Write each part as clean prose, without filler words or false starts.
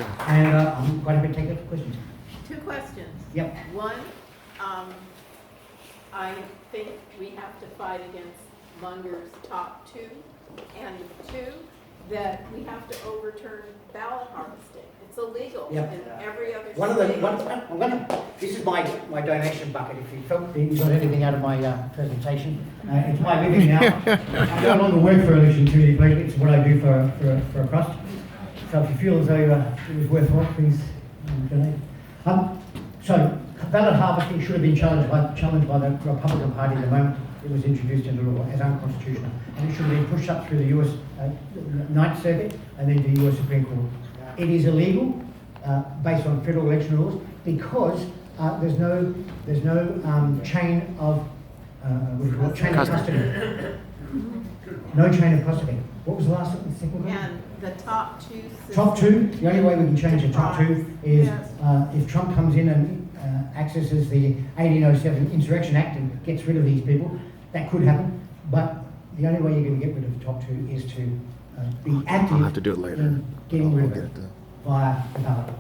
And I'm quite happy to take that questions. Two questions. Yep. One, I think we have to fight against Munger's top two. And two, that we have to overturn ballot harvesting. It's illegal Yep. in every other One of the, state. this is my donation bucket. If you felt that you got anything out of my presentation, it's my living now. I no longer work for election committee, but it's what I do for a trust. So if you feel as though it was worthwhile, please donate. So ballot harvesting should have been challenged by the Republican Party the moment it was introduced into law as unconstitutional, and it should have been pushed up through the US Ninth Circuit and then to the US Supreme Court. It is illegal based on federal election laws because there's no chain of custody. No chain of custody. What was the last second one? And the top two. Top two, the only way we can change the top two is Yes. If Trump comes in and accesses the 1807 Insurrection Act and gets rid of these people, that could happen. But the only way you're going to get rid of the top two is to be active I'll have to do it later. in getting rid of I'll it get it. via the ballot.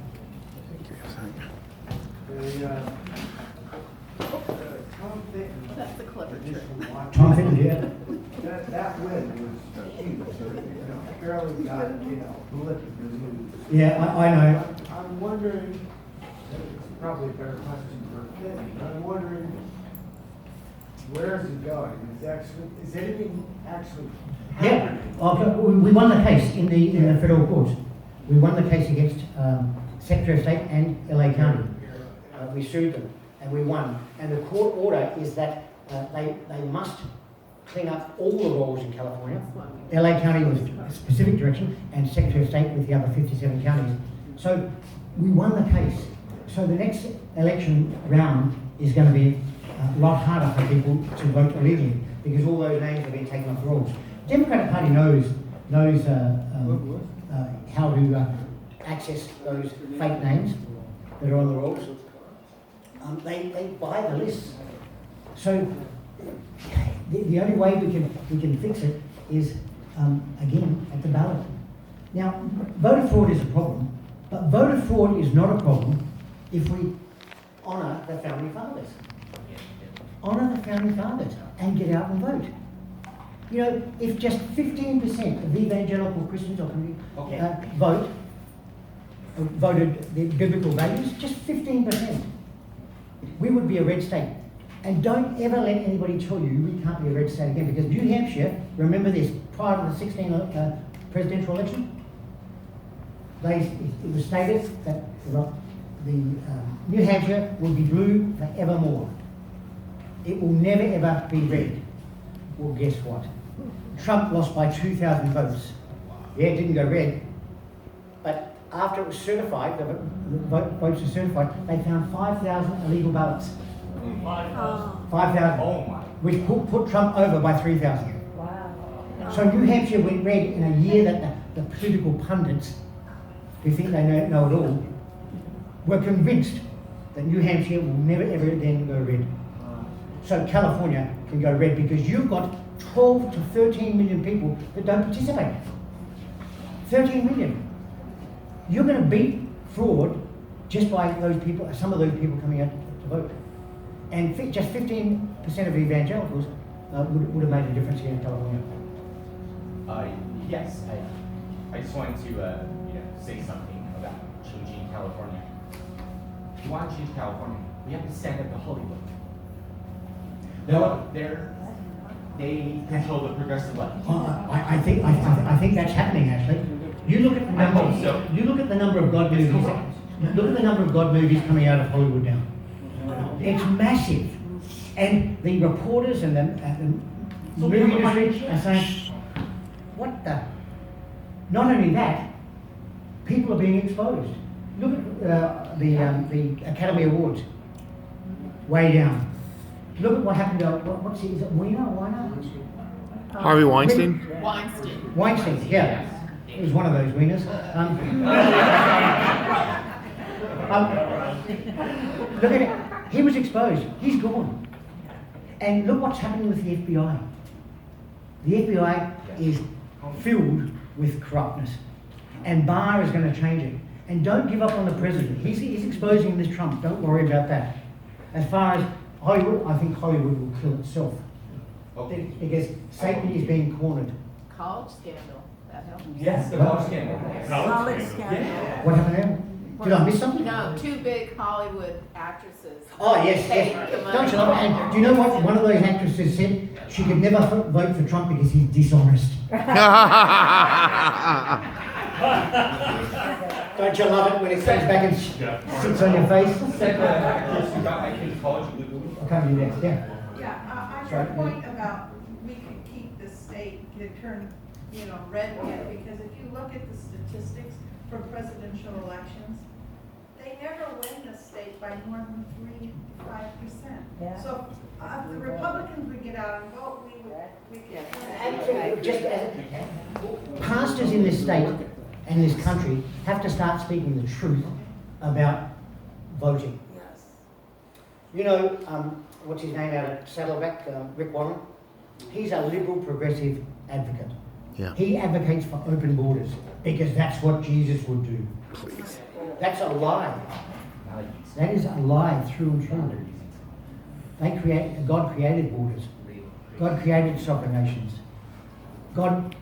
That's a clever trick. Tom Fitton, yeah. That win was huge, barely got, blip in the news. Yeah, I know. I'm wondering, it's probably a better question for Fitton, but I'm wondering, where is it going? Is anything actually Yeah, happening? we won the case in the federal courts. We won the case against Secretary of State and LA County. We sued them and we won. And the court order is that they must clean up all the rolls in California. LA County was a specific direction and Secretary of State with the other 57 counties. So we won the case. So the next election round is going to be a lot harder for people to vote illegally because all those names have been taken off the rolls. The Democratic Party knows how to access those fake names that are on the rolls. They buy the lists. So the only way we can fix it is again at the ballot. Now, voter fraud is a problem, but voter fraud is not a problem if we honour the founding fathers. Honour the founding fathers and get out and vote. You know, if just 15% of evangelical Christians or voted the biblical values, just 15%, we would be a red state. And don't ever let anybody tell you we can't be a red state again, because New Hampshire, remember this, prior to the 16 presidential election, it was stated that the New Hampshire will be blue forevermore. It will never ever be red. Well, guess what? Trump lost by 2,000 votes. Yeah, it didn't go red. But after it was certified, the votes were certified, they found 5,000 illegal ballots. 5,000. Oh my. Which put Trump over by 3,000. Wow. So New Hampshire went red in a year that the political pundits, who think they know it all, were convinced that New Hampshire will never ever again go red. So California can go red because you've got 12 to 13 million people that don't participate. 13 million. You're going to beat fraud just by those people, some of those people coming out to vote. And just 15% of evangelicals would have made a difference here in California. Yes, I just wanted to say something about changing California. If you want to change California, we have to stand up to Hollywood. They control the progressive left. I think that's happening actually. You look at the number. I hope so. You look at the number of God movies. Look at the number of God movies coming out of Hollywood now. It's massive, and the reporters and the movie industry are saying, "What the?" Not only that, people are being exposed. Look at the Academy Awards, way down. Look at what happened to is it Weiner? Harvey Weinstein? Weinstein, yeah. He was one of those wieners. Look at it. He was exposed. He's gone. And look what's happening with the FBI. The FBI is filled with corruptness. And Barr is going to change it. And don't give up on the president. He's exposing this Trump. Don't worry about that. As far as Hollywood, I think Hollywood will kill itself. Okay. Because Satan is being cornered. College scandal, that helps. Yes, the college scandal. College scandal. What happened there? Did I miss something? No, two big Hollywood actresses. Oh, yes, Take yes. the money. Don't you love it? And do you know what one of those actresses said? She could never vote for Trump because he's dishonest. Don't you love it when it comes back and sits on your face? Said the actress who got my kids college illegally. I'll come to you next, yeah. Yeah, on Sorry. your point about we could keep the state, could turn, red again, because if you look at the statistics for presidential elections, they never win the state by more than 3 to 5%. Yeah. So if the Republicans would get out and vote, we could. And just pastors in this state and this country have to start speaking the truth about voting. Yes. You know, what's his name out of Saddleback, Rick Warren? He's a liberal progressive advocate. Yeah. He advocates for open borders because that's what Jesus would do. Please. That's a lie. That is a lie through and through. God created borders. God created sovereign nations. God.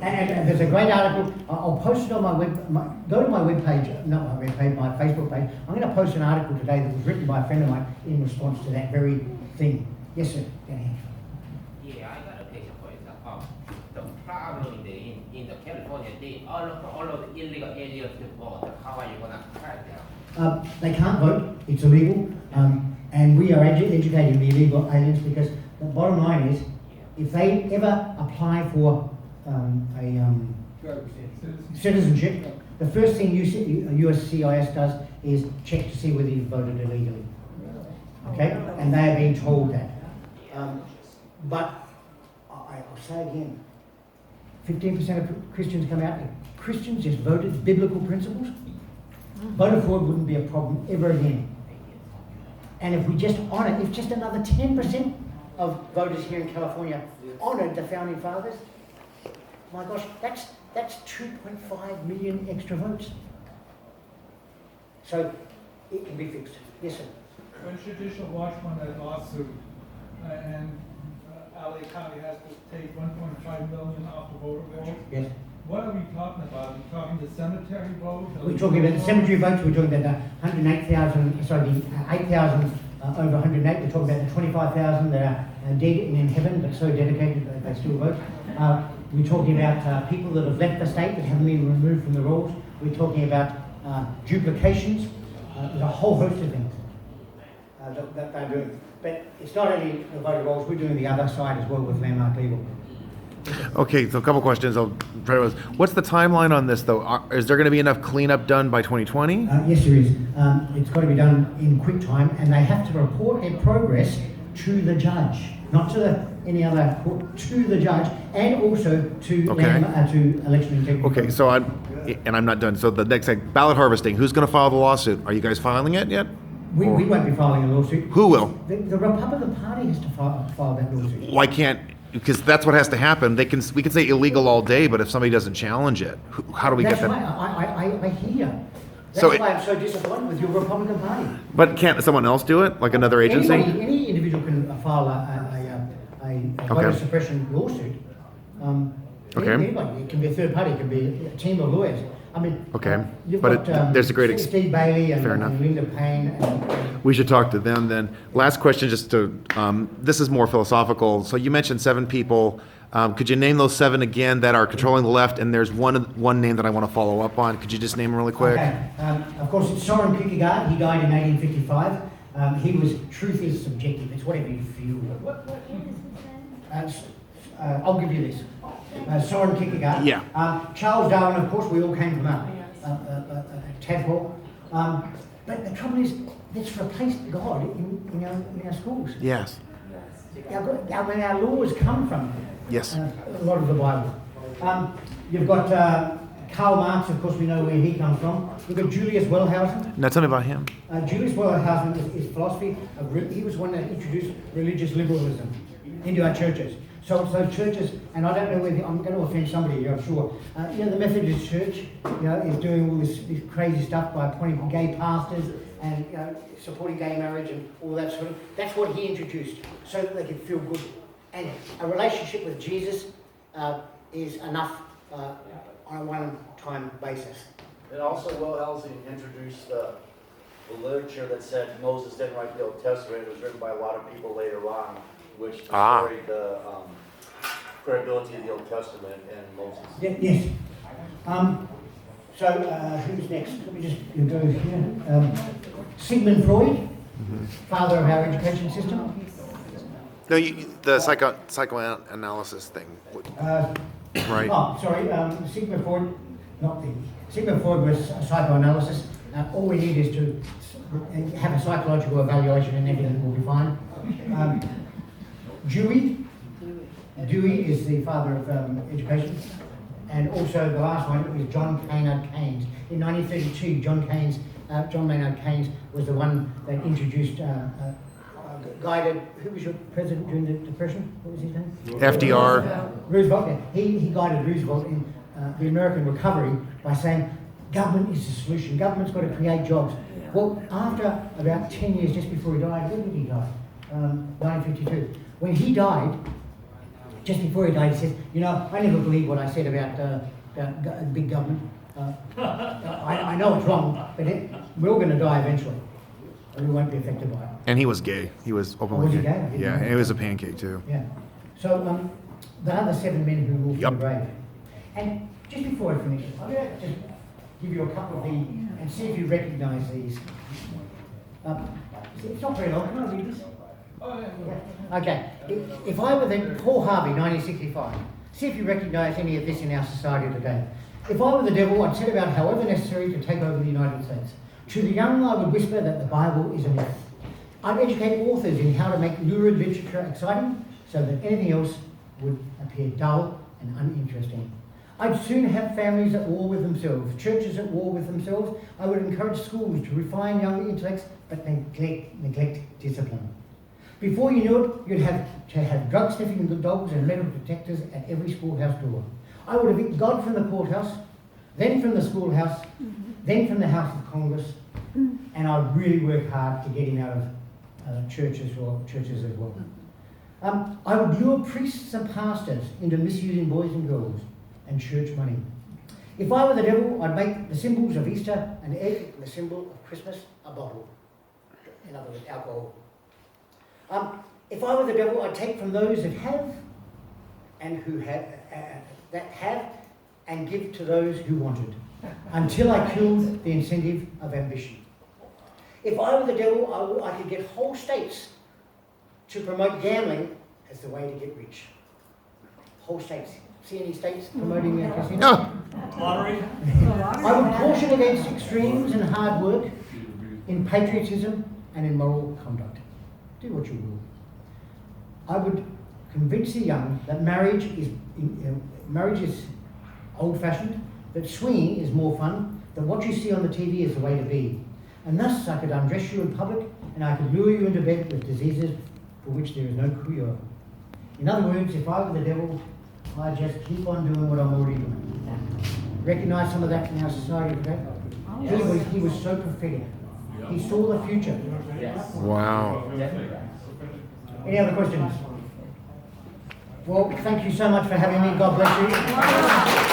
And there's a great article. I'll post it on go to my webpage, not my webpage, my Facebook page. I'm going to post an article today that was written by a friend of mine in response to that very thing. Yes, sir. Go ahead. Yeah, I got a question for you. The problem in the California, all of the illegal aliens to vote. How are you gonna crack down? They can't vote. It's illegal. And we are educating the illegal aliens because the bottom line is, if they ever apply for citizenship, the first thing USCIS does is check to see whether you've voted illegally. Okay? And they are being told that. But I'll say again, 15% of Christians come out. If Christians just voted biblical principles, voter fraud wouldn't be a problem ever again. And if we just honor, if just another 10% of voters here in California honored the founding fathers, my gosh, that's 2.5 million extra votes. So it can be fixed. Yes, sir. When Judicial Watch won that lawsuit, and LA County has to take 1.5 million off the voter roll, Yes. what are we talking about? Are we talking the cemetery vote? We're talking about the cemetery votes. We're talking about the 108,000. Sorry, the 8,000 over 108. We're talking about the 25,000 that are dead and in heaven, but so dedicated that they still vote. We're talking about people that have left the state that haven't been removed from the rolls. We're talking about duplications. There's a whole host of things that they're doing. But it's not only the voter rolls. We're doing the other side as well with landmark legal. Okay, so a couple questions. I'll try to. What's the timeline on this, though? Is there going to be enough cleanup done by 2020? Yes, there is. It's got to be done in quick time, and they have to report their progress to the judge, not to any other court, to the judge, and also to Okay. to election integrity. Okay, so I'm not done. So the next thing, ballot harvesting. Who's going to file the lawsuit? Are you guys filing it yet? We won't be filing a lawsuit. Who will? The Republican Party has to file that lawsuit. Why can't? Because that's what has to happen. We can say illegal all day, but if somebody doesn't challenge it, how do we That's get why that? I hear. That's So why I'm so disappointed with your Republican Party. But can't someone else do it, like another agency? Any individual can file a voter suppression lawsuit. Okay. Anybody. It can be a third party. It can be a team of lawyers. I mean, Okay, you've but got, there's a great Steve Bailey and, Fair enough. and Linda Payne. And, We should talk to them then. Last question, just to, this is more philosophical. So you mentioned 7 people. Could you name those 7 again that are controlling the left? And there's one name that I want to follow up on. Could you just name them really quick? Okay. Of course, it's Soren Kierkegaard. He died in 1855. He was, truth is subjective. It's whatever you feel. What year is his name? I'll give you this. Soren Kierkegaard. Yeah. Charles Darwin, of course, we all came from a tadpole. But the trouble is, it's replaced God in our schools. Yes. Our laws come from Yes. a lot of the Bible. You've got Karl Marx, of course, we know where he comes from. You've got Julius Wellhausen. Now tell me about him. Julius Wellhausen is philosophy. He was one that introduced religious liberalism into our churches. So it's those churches, and I don't know whether, I'm going to offend somebody here, I'm sure. The Methodist Church, is doing all this crazy stuff by appointing gay pastors and, supporting gay marriage and all that sort of, that's what he introduced, so that they could feel good. And a relationship with Jesus is enough on a one-time basis. And also, Will Helsing introduced the literature that said Moses didn't write the Old Testament. It was written by a lot of people later on, which destroyed the credibility of the Old Testament and Moses. Yeah, yes. So, who's next? Let me just go here. Sigmund Freud, father of our education system. No, the psychoanalysis thing, right? Oh, sorry, Sigmund Freud, Sigmund Freud was psychoanalysis. All we need is to have a psychological evaluation and everything will be fine. Dewey is the father of education. And also the last one is John Maynard Keynes. In 1932, John Maynard Keynes was the one that introduced, guided, who was your president during the Depression? What was his name? FDR. Roosevelt, yeah. He guided Roosevelt in the American recovery by saying, government is the solution. Government's got to create jobs. Well, after about 10 years, just before he died, when did he die? 1952. When he died, just before he died, he says, I never believed what I said about big government. I know it's wrong, but we're all going to die eventually. And we won't be affected by it. And he was gay. He was openly was he gay. gay? Yeah, and he was a pancake too. Yeah. So the other 7 men who walked Yep. the grave. And just before I finish, I'm going to just give you a couple of these and see if you recognise these. It's not very long. Can I read this? Yeah. Okay. If I were then Paul Harvey, 1965. See if you recognise any of this in our society today. If I were the devil, I'd set about however necessary to take over the United States. To the young, I would whisper that the Bible is a myth. I'd educate authors in how to make lurid literature exciting so that anything else would appear dull and uninteresting. I'd soon have families at war with themselves, churches at war with themselves. I would encourage schools to refine young intellects but neglect discipline. Before you knew it, you'd have to have drug-sniffing dogs and metal detectors at every schoolhouse door. I would evict God from the courthouse, then from the schoolhouse, then from the House of Congress, and I'd really work hard to get him out of churches as well. I would lure priests and pastors into misusing boys and girls and church money. If I were the devil, I'd make the symbols of Easter an egg and the symbol of Christmas a bottle. In other words, alcohol. If I were the devil, I'd take from those that have and and give to those who wanted, until I killed the incentive of ambition. If I were the devil, I could get whole states to promote gambling as the way to get rich. Whole states. See any states promoting casinos? No. Lottery? I would caution against extremes and hard work, in patriotism and in moral conduct. Do what you will. I would convince the young that marriage is old-fashioned, that swinging is more fun, that what you see on the TV is the way to be. And thus I could undress you in public and I could lure you into bed with diseases for which there is no cure. In other words, if I were the devil, I'd just keep on doing what I'm already doing. Recognise some of that in our society today? Yes. He was so prophetic. He saw the future. Yes. Wow. Definitely. Any other questions? Well, thank you so much for having me. God bless you.